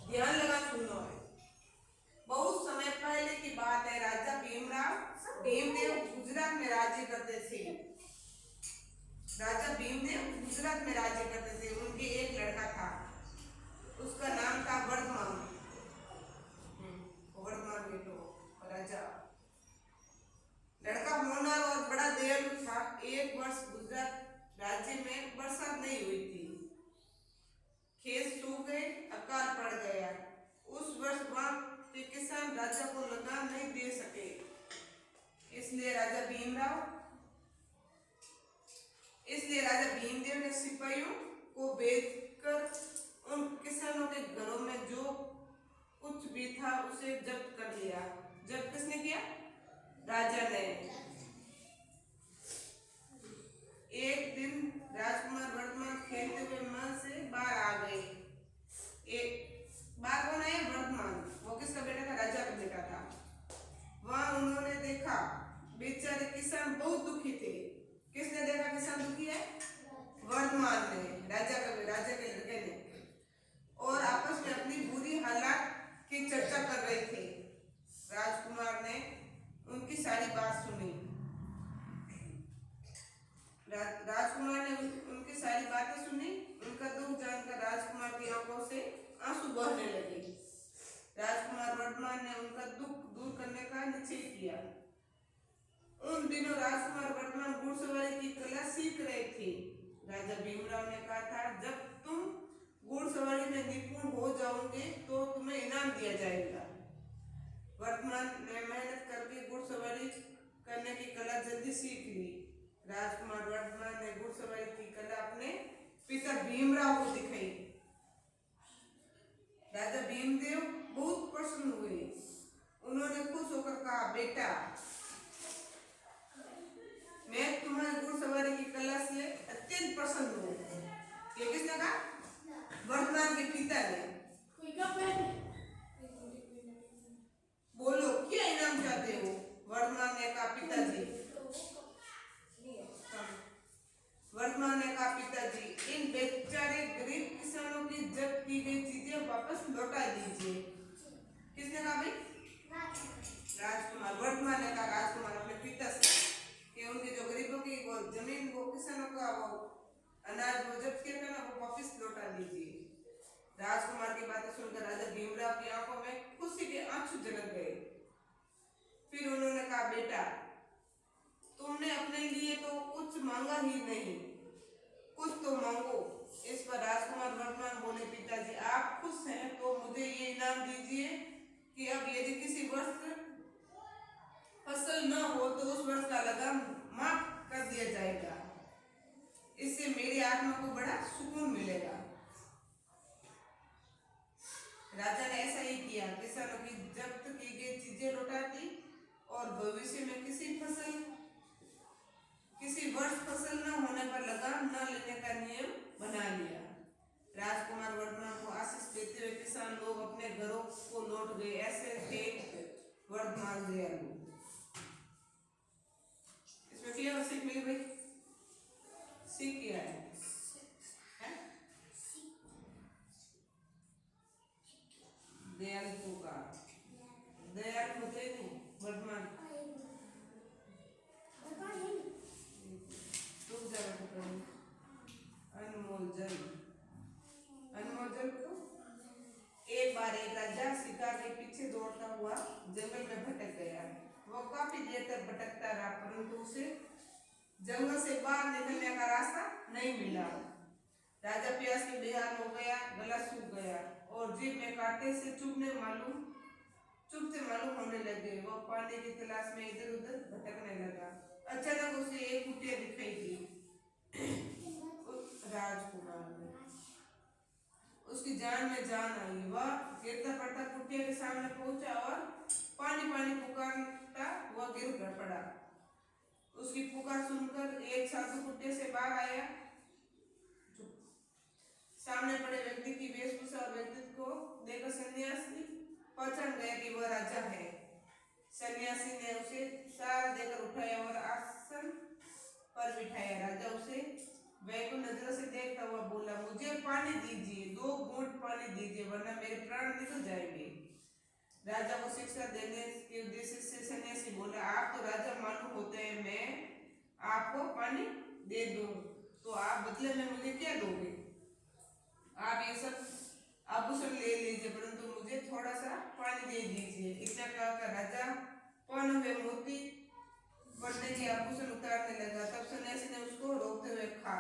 ध्यान लगा सुनना है। बहुत समय पहले की बात है। राजा भीमदेव गुजरात में राज्य करते थे। राजा भीमदेव गुजरात में राज्य करते थे। उनके एक लड़का था, उसका नाम था वर्धमान। वर्धमान बेटो राजा। लड़का होनहार और बड़ा दयालु था। एक वर्ष गुजरात राज्य में बरसात नहीं हुई थी। खेत सूख गए, अकाल पड़ गया। उस वर्ष वहां के किसान राजा को लगान नहीं दे सके। इसलिए राजा भीमदेव ने सिपाहियों को भेजकर उन किसानों के घरों में जो कुछ भी था उसे जब्त कर लिया। जब्त किसने किया? राजा ने। एक दिन राजकुमार वर्धमान खेलते हुए महल से बाहर आ गए। एक बार कौन आया? वर्धमान। वो किसका बेटा था? राजा का बेटा था। वहां उन्होंने देखा बेचारे किसान बहुत दुखी थे। किसने देखा किसान दुखी है? वर्धमान ने, राजा के लड़के ने। और आपस में अपनी बुरी हालात की चर्चा कर रहे थे। राजकुमार ने उनकी सारी बात सुनी। राजकुमार ने उनकी सारी बातें सुनी। उनका दुख जानकर राजकुमार की आंखों से आंसू बहने लगे। राजकुमार वर्धमान ने उनका दुख दूर करने का निश्चय किया। उन दिनों राजकुमार वर्धमान घुड़सवारी की कला सीख रहे थे। राजा भीमराव ने कहा था, जब तुम घुड़सवारी में निपुण हो जाओगे तो तुम्हें इनाम दिया जाएगा। वर्धमान ने मेहनत करके घुड़सवारी करने की कला जल्दी सीख ली। राजकुमार वर्धमान ने घुड़सवारी की कला अपने पिता भीमराव को दिखाई। राजा भीमदेव बहुत प्रसन्न हुए। उन्होंने खुश होकर कहा, बेटा, मैं तुम्हारी घुड़सवारी की कला से अत्यंत प्रसन्न हूँ। ये किसने कहा? वर्धमान के पिता ने। बोलो, क्या इनाम चाहते हो? वर्धमान ने कहा, पिताजी। वर्धमान ने कहा, पिताजी, इन बेचारे गरीब किसानों की जब्त की गई चीजें वापस लौटा दीजिए। किसने कहा भाई? राजकुमार। वर्धमान ने कहा राजकुमार अपने पिता से कि उनके जो गरीबों की वो जमीन, वो किसानों का वो अनाज वो जब्त किया था ना, वो वापस लौटा दीजिए। राजकुमार की बातें सुनकर राजा भीमराव की आंखों में खुशी के आंसू झलक गए। फिर उन्होंने कहा, बेटा, तुमने अपने लिए तो कुछ मांगा ही नहीं, कुछ तो मांगो। इस पर राजकुमार वर्धमान बोले, पिताजी, आप खुश हैं तो मुझे ये इनाम दीजिए कि अब यदि किसी वर्ष फसल न हो तो उस वर्ष का लगान माफ कर दिया जाएगा। इससे मेरी आत्मा को बड़ा सुकून मिलेगा। राजा ने ऐसा ही किया। किसानों की जब्त की गई चीजें लौटा दी और भविष्य में किसी वर्ष फसल न होने पर लगान न लेने का नियम बना लिया। राजकुमार वर्धमान को आशीष देते हुए किसान लोग अपने घरों को लौट गए। ऐसे थे वर्धमान दयालु। इसमें क्या सीख मिली भाई? सीख क्या है? दयालु का दयालु होते नहीं वर्धमान। अनमोल जल। अनमोल जल को एक बार एक राजा शिकार के पीछे दौड़ता हुआ जंगल में भटक गया। वह काफी देर तक भटकता रहा, परंतु उसे जंगल से बाहर निकलने का रास्ता नहीं मिला। राजा प्यास के बेहाल हो गया, गला सूख गया और जीभ में कांटे से चुभते मालूम होने लगे। वह पानी की तलाश में इधर उधर भटकने लगा। अचानक उसे एक कुटिया दिखाई दी। राजकुमार ने उसकी जान में जान आई। वह गिरता पड़ता कुटिया के सामने पहुंचा और पानी पानी पुकारता वह गिर पड़ा। उसकी पुकार सुनकर एक साधु कुटिया से बाहर आया। सामने पड़े व्यक्ति की वेशभूषा और व्यक्तित्व को देखकर सन्यासी पहचान गया कि वह राजा है। सन्यासी ने उसे सहारा देकर उठाया और आसन पर बिठाया। राजा उसे वह को नजरों से देखता हुआ बोला, मुझे पानी दीजिए, 2 घूंट पानी दीजिए, वरना मेरे प्राण निकल जाएंगे। राजा को शिक्षा देने के उद्देश्य से सन्यासी बोला, आप तो राजा मालूम होते हैं, मैं आपको पानी दे दूं तो आप बदले में मुझे क्या दोगे? आप ये सब आभूषण ले लीजिए, परंतु मुझे थोड़ा सा पानी दे दीजिए। इतना कहकर राजा पौन हुए मोती पढ़ने के आभूषण उतारने लगा। तब सन्यासी ने उसको रोकते हुए कहा,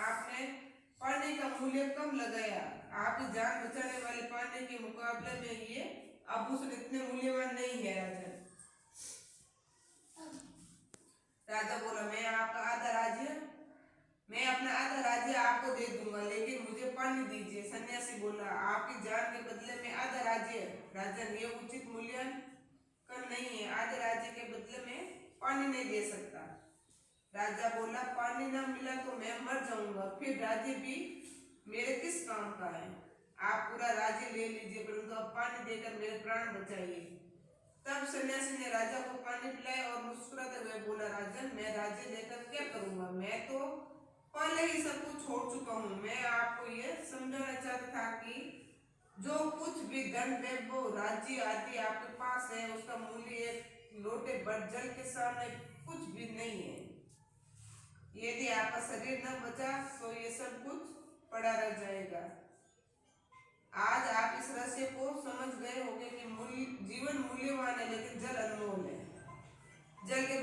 आपने पानी का मूल्य कम लगाया, आपकी जान बचाने वाले पानी के मुकाबले में ये आभूषण इतने मूल्यवान नहीं है। राजा बोला, मैं अपना आधा राज्य आपको दे दूंगा, लेकिन मुझे पानी दीजिए। सन्यासी बोला, आपकी जान के बदले में आधा राज्य। राजन, ये उचित मूल्यांकन नहीं है, आधे राज्य के बदले में पानी नहीं दे सकता। राजा बोला, पानी ना मिला तो मैं मर जाऊंगा, फिर राज्य भी मेरे किस काम का है? आप पूरा राज्य ले लीजिए, परंतु अब पानी देकर मेरे प्राण बचाइए। तब सन्यासी ने राजा को पानी पिलाया और मुस्कुराते हुए बोला, राजन, मैं राज्य लेकर क्या करूंगा? मैं तो पहले ही सब कुछ छोड़ चुका हूँ। मैं आपको ये समझाना चाहता था कि जो कुछ भी धन वैभव राज्य आदि आपके पास है, उसका मूल्य एक लोटे भर जल के सामने कुछ भी नहीं है। यदि आपका शरीर न बचा तो ये सब कुछ पड़ा रह जाएगा। आज आप इस रहस्य को समझ गए होंगे कि जीवन मूल्यवान है, लेकिन जल अनमोल है। जल के